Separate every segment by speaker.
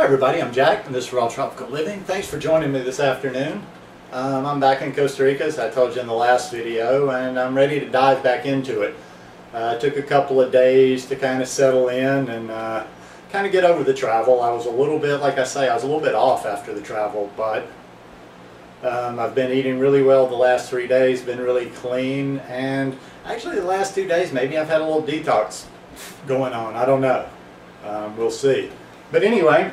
Speaker 1: Hi everybody, I'm Jack and this is Raw Tropical Living. Thanks for joining me this afternoon. I'm back in Costa Rica, as I told you in the last video, and I'm ready to dive back into it. It took a couple of days to kind of settle in and kind of get over the travel. I was a little bit, like I say, I was a little bit off after the travel, but I've been eating really well the last 3 days, been really clean, and actually the last 2 days maybe I've had a little detox going on. I don't know. We'll see. But anyway,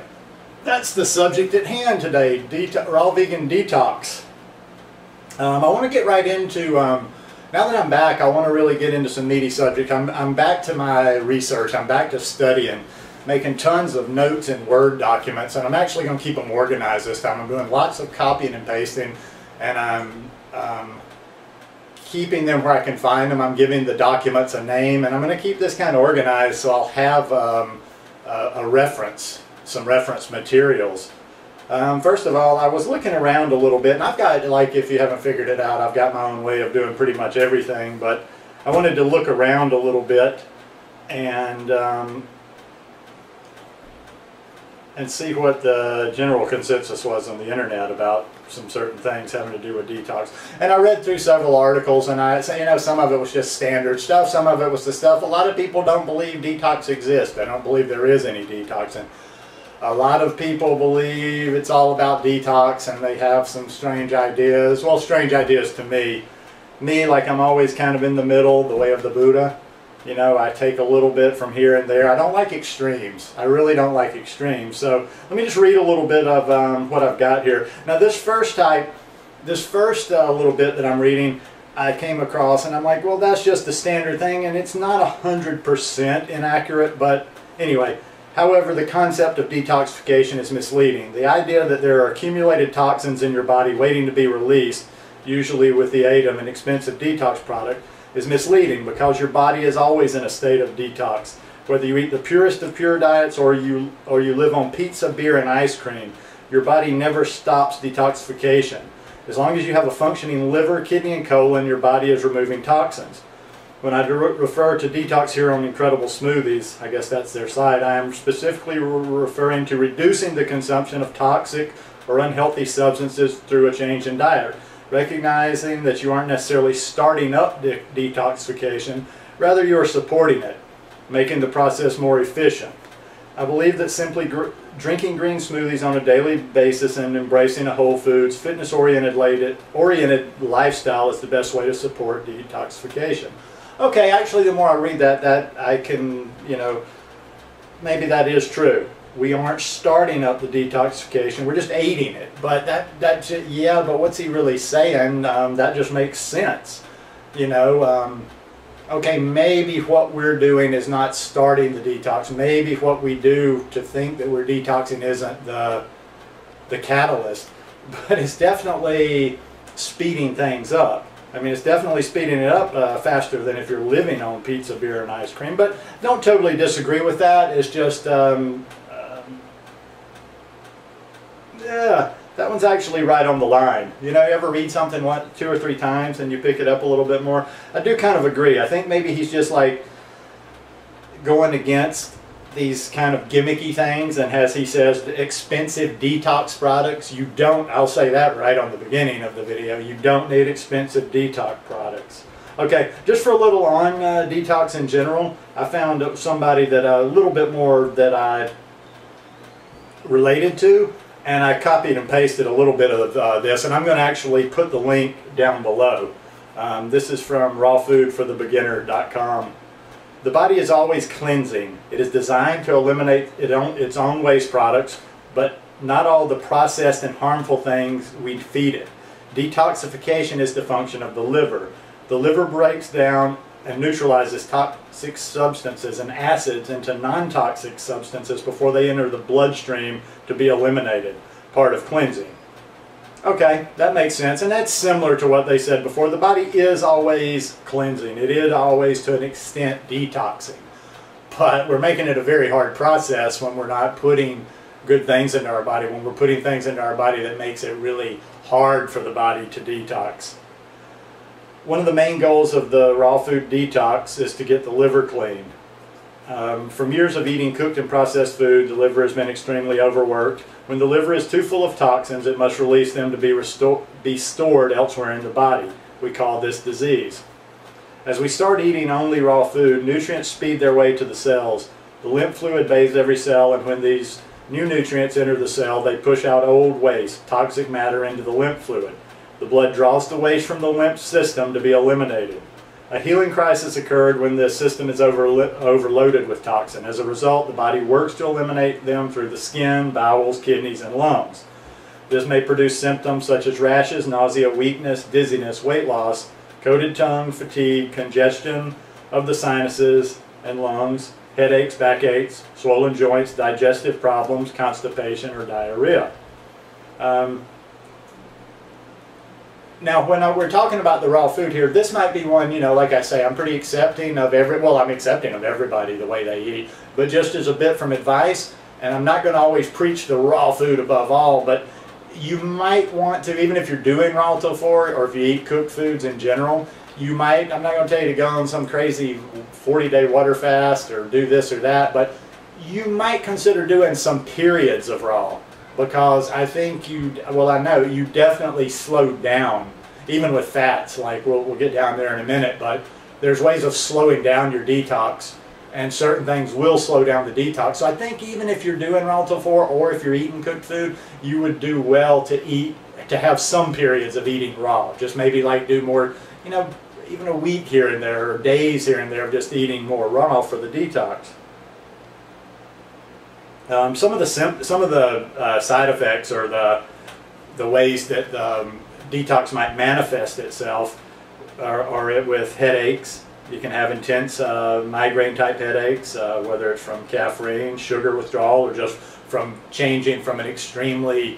Speaker 1: that's the subject at hand today, raw vegan detox. I want to get right into, now that I'm back, I want to really get into some meaty subject. I'm back to my research, I'm back to studying, making tons of notes in Word documents, and I'm actually going to keep them organized this time. I'm doing lots of copying and pasting, and I'm keeping them where I can find them. I'm giving the documents a name, and I'm going to keep this kind of organized so I'll have a reference, some reference materials. First of all, I was looking around a little bit, and I've got, like, if you haven't figured it out, I've got my own way of doing pretty much everything, but I wanted to look around a little bit and see what the general consensus was on the internet about some certain things having to do with detox. And I read through several articles, and some of it was just standard stuff, some of it was the stuff. A lot of people don't believe detox exists. They don't believe there is any detoxing. A lot of people believe it's all about detox, and they have some strange ideas. Well, strange ideas to me. Like, I'm always kind of in the middle, the way of the Buddha. You know, I take a little bit from here and there. I don't like extremes. I really don't like extremes. So let me just read a little bit of what I've got here. Now, this first little bit that I'm reading, I came across, and I'm like, well, that's just the standard thing, and it's not 100% inaccurate, but anyway. However, the concept of detoxification is misleading. The idea that there are accumulated toxins in your body waiting to be released, usually with the aid of an expensive detox product, is misleading because your body is always in a state of detox. Whether you eat the purest of pure diets or you live on pizza, beer, and ice cream, your body never stops detoxification. As long as you have a functioning liver, kidney, and colon, your body is removing toxins. When I refer to detox here on Incredible Smoothies, I guess that's their site, I am specifically referring to reducing the consumption of toxic or unhealthy substances through a change in diet, recognizing that you aren't necessarily starting up detoxification, rather you are supporting it, making the process more efficient. I believe that simply drinking green smoothies on a daily basis and embracing a whole foods, fitness-oriented lifestyle is the best way to support detoxification. Okay, actually, the more I read that I can, maybe that is true. We aren't starting up the detoxification, we're just aiding it. But yeah, but what's he really saying? That just makes sense. Okay, maybe what we're doing is not starting the detox. Maybe what we do to think that we're detoxing isn't the catalyst, but it's definitely speeding things up. I mean, it's definitely speeding it up faster than if you're living on pizza, beer, and ice cream. But don't totally disagree with that. It's just, yeah, that one's actually right on the line. You ever read something 2 or 3 times and you pick it up a little bit more? I do kind of agree. I think maybe he's just like going against these kind of gimmicky things, and as he says, the expensive detox products. You don't, I'll say that right on the beginning of the video, you don't need expensive detox products. Okay, just for a little on detox in general, I found somebody that a little bit more that I related to, and I copied and pasted a little bit of this, and I'm going to actually put the link down below. This is from rawfoodforthebeginner.com. The body is always cleansing. It is designed to eliminate its own waste products, but not all the processed and harmful things we feed it. Detoxification is the function of the liver. The liver breaks down and neutralizes toxic substances and acids into non-toxic substances before they enter the bloodstream to be eliminated, part of cleansing. Okay, that makes sense, and that's similar to what they said before. The body is always cleansing. It is always, to an extent, detoxing. But we're making it a very hard process when we're not putting good things into our body, when we're putting things into our body that makes it really hard for the body to detox. One of the main goals of the raw food detox is to get the liver clean. From years of eating cooked and processed food, the liver has been extremely overworked. When the liver is too full of toxins, it must release them to be stored elsewhere in the body. We call this disease. As we start eating only raw food, nutrients speed their way to the cells. The lymph fluid bathes every cell, and when these new nutrients enter the cell, they push out old waste, toxic matter, into the lymph fluid. The blood draws the waste from the lymph system to be eliminated. A healing crisis occurred when the system is overloaded with toxin. As a result, the body works to eliminate them through the skin, bowels, kidneys, and lungs. This may produce symptoms such as rashes, nausea, weakness, dizziness, weight loss, coated tongue, fatigue, congestion of the sinuses and lungs, headaches, backaches, swollen joints, digestive problems, constipation, or diarrhea. Now, when we're talking about the raw food here, this might be one, you know, like I say, I'm pretty accepting of I'm accepting of everybody the way they eat, but just as a bit from advice, and I'm not going to always preach the raw food above all, but you might want to, even if you're doing raw tofu, or if you eat cooked foods in general, you might, I'm not going to tell you to go on some crazy 40-day water fast or do this or that, but you might consider doing some periods of raw. Because I think I know you definitely slowed down, even with fats, like we'll get down there in a minute, but there's ways of slowing down your detox, and certain things will slow down the detox. So I think even if you're doing raw tofu, or if you're eating cooked food, you would do well to have some periods of eating raw. Just maybe like do more, you know, even a week here and there, or days here and there of just eating more raw for the detox. Some of the side effects, or the ways that detox might manifest itself are with headaches. You can have intense migraine type headaches, whether it's from caffeine, sugar withdrawal, or just from changing from an extremely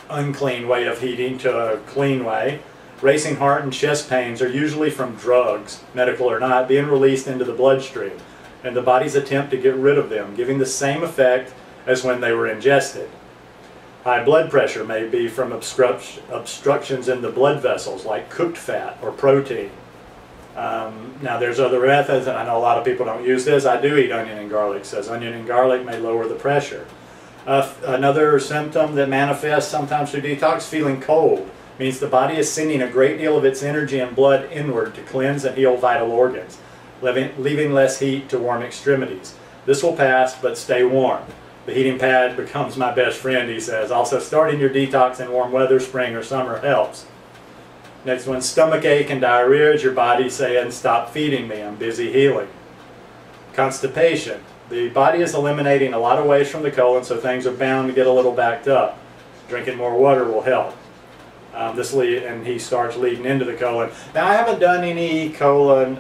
Speaker 1: unclean way of eating to a clean way. Racing heart and chest pains are usually from drugs, medical or not, being released into the bloodstream, and the body's attempt to get rid of them, giving the same effect as when they were ingested. High blood pressure may be from obstructions in the blood vessels, like cooked fat or protein. Now there's other methods, and I know a lot of people don't use this. I do eat onion and garlic. It says onion and garlic may lower the pressure. Another symptom that manifests sometimes through detox, feeling cold, means the body is sending a great deal of its energy and blood inward to cleanse and heal vital organs, leaving less heat to warm extremities. This will pass, but stay warm. The heating pad becomes my best friend, he says. Also, starting your detox in warm weather, spring or summer, helps. Next one, stomach ache and diarrhea is your body saying, stop feeding me, I'm busy healing. Constipation. The body is eliminating a lot of waste from the colon, so things are bound to get a little backed up. Drinking more water will help. And he starts leading into the colon. Now, I haven't done any colon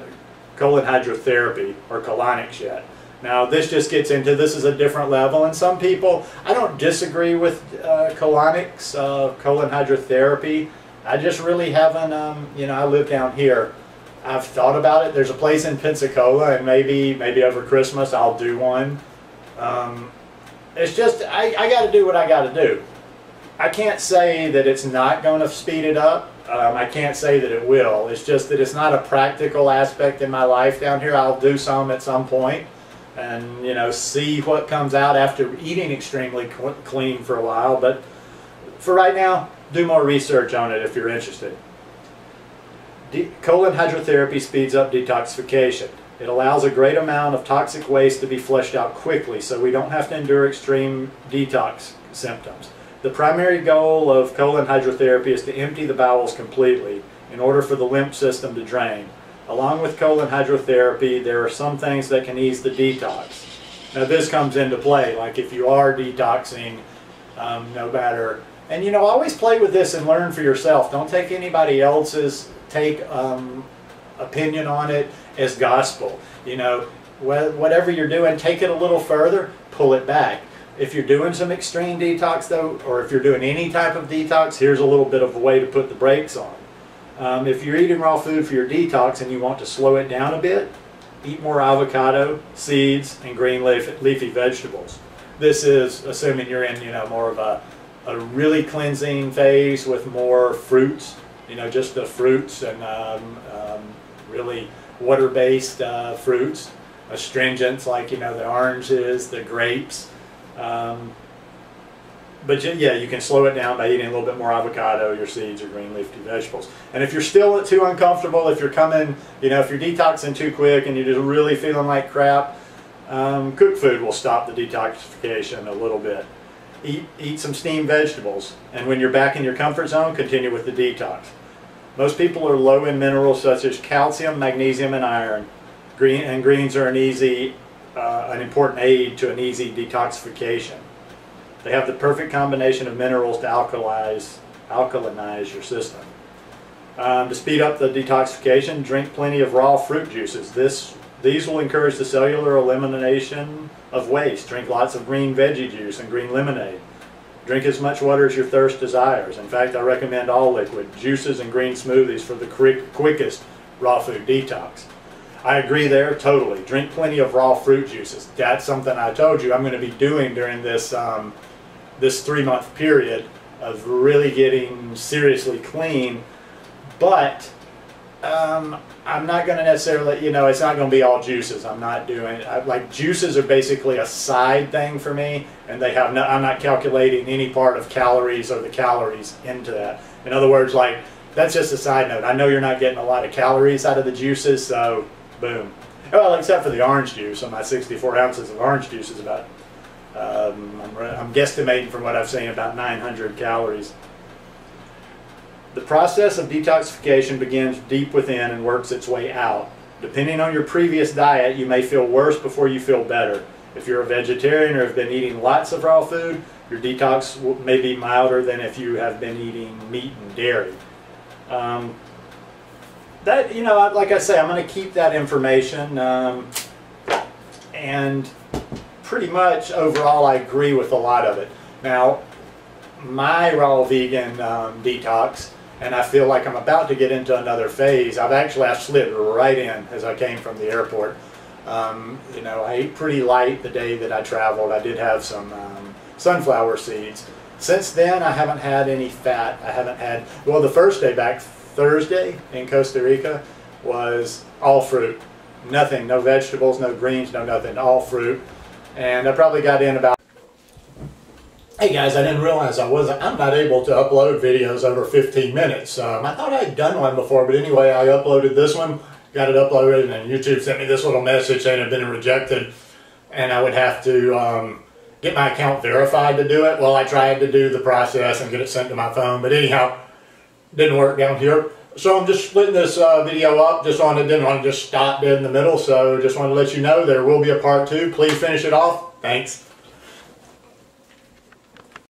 Speaker 1: hydrotherapy or colonics yet. Now this just gets into, this is a different level, and some people, I don't disagree with colonics, colon hydrotherapy. I just really haven't, you know, I live down here. I've thought about it. There's a place in Pensacola, and maybe over Christmas I'll do one. It's just, I got to do what I got to do. I can't say that it's not going to speed it up. I can't say that it will. It's just that it's not a practical aspect in my life down here. I'll do some at some point, and you know, see what comes out after eating extremely clean for a while. But for right now, do more research on it if you're interested. Colon hydrotherapy speeds up detoxification. It allows a great amount of toxic waste to be flushed out quickly, so we don't have to endure extreme detox symptoms. The primary goal of colon hydrotherapy is to empty the bowels completely in order for the lymph system to drain. Along with colon hydrotherapy, there are some things that can ease the detox. Now this comes into play, like if you are detoxing, no matter, and you know, always play with this and learn for yourself. Don't take anybody else's opinion on it as gospel. You know, whatever you're doing, take it a little further, pull it back. If you're doing some extreme detox though, or if you're doing any type of detox, here's a little bit of a way to put the brakes on. If you're eating raw food for your detox and you want to slow it down a bit, eat more avocado, seeds, and green leafy vegetables. This is assuming you're in, you know, more of a really cleansing phase with more fruits, you know, just the fruits and really water-based fruits. astringents like, you know, the oranges, the grapes. But yeah, you can slow it down by eating a little bit more avocado, your seeds, or green leafy vegetables. And if you're still too uncomfortable, if you're coming, you know, if you're detoxing too quick and you're just really feeling like crap, cooked food will stop the detoxification a little bit. Eat some steamed vegetables, and when you're back in your comfort zone, continue with the detox. Most people are low in minerals such as calcium, magnesium, and iron. Greens are an important aid to an easy detoxification. They have the perfect combination of minerals to alkalinize your system. To speed up the detoxification, drink plenty of raw fruit juices. These will encourage the cellular elimination of waste. Drink lots of green veggie juice and green lemonade. Drink as much water as your thirst desires. In fact, I recommend all liquid juices and green smoothies for the quickest raw food detox. I agree there totally. Drink plenty of raw fruit juices. That's something I told you I'm going to be doing during this this 3-month period of really getting seriously clean. But I'm not going to necessarily, you know, it's not going to be all juices. I'm not doing, like, juices are basically a side thing for me, and they have no, I'm not calculating any part of calories or the calories into that. In other words, like, that's just a side note. I know you're not getting a lot of calories out of the juices, so boom. Well, except for the orange juice. So my 64 ounces of orange juice is about, I'm guesstimating from what I've seen, about 900 calories. The process of detoxification begins deep within and works its way out. Depending on your previous diet, you may feel worse before you feel better. If you're a vegetarian or have been eating lots of raw food, your detox may be milder than if you have been eating meat and dairy. That, you know, like I say, I'm going to keep that information, and pretty much overall I agree with a lot of it. Now, my raw vegan detox, and I feel like I'm about to get into another phase. I slid right in as I came from the airport. You know, I ate pretty light the day that I traveled. I did have some sunflower seeds. Since then, I haven't had any fat. I haven't had, well, the first day back, Thursday in Costa Rica, was all fruit. Nothing, no vegetables, no greens, no nothing, all fruit. And I probably got in about... Hey guys, I didn't realize I'm not able to upload videos over 15 minutes. I thought I'd done one before, but anyway, I uploaded this one, got it uploaded, and then YouTube sent me this little message saying it had been rejected, and I would have to get my account verified to do it. Well, I tried to do the process and get it sent to my phone, but anyhow, didn't work down here. So I'm just splitting this video up, didn't want to just stop dead in the middle, so just want to let you know there will be a part 2. Please finish it off. Thanks.